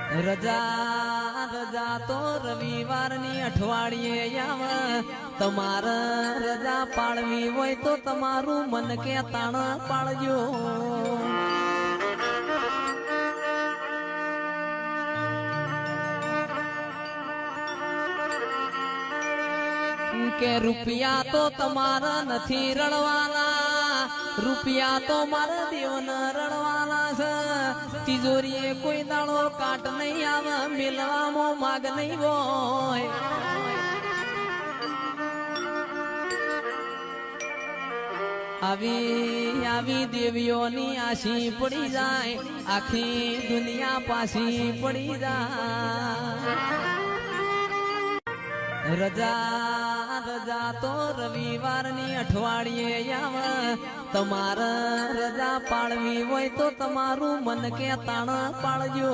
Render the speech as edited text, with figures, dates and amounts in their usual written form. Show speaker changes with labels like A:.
A: રજા રજા તો રવિવારની અઠવાડિયે આવે તમારે રજા પાડવી હોય તો તમારું મન કે તાણ પાડજો કે રૂપિયા તો તમારા નથી રડવાના રૂપિયા તો મારા દેવને રડવાના છે તિજોરીએ કોઈ દાડો કાટ નહીં આવે મેલવામાં માગ નહીં હોય આવી આવી દેવીઓની આશી પડી જાય આખી દુનિયા પાછી પડી જાય રજા રજા તો રવિવારની અઠવાડિયે આવે તમારે રજા પાડવી હોય તો તમારું મન કે તાણ પાડજો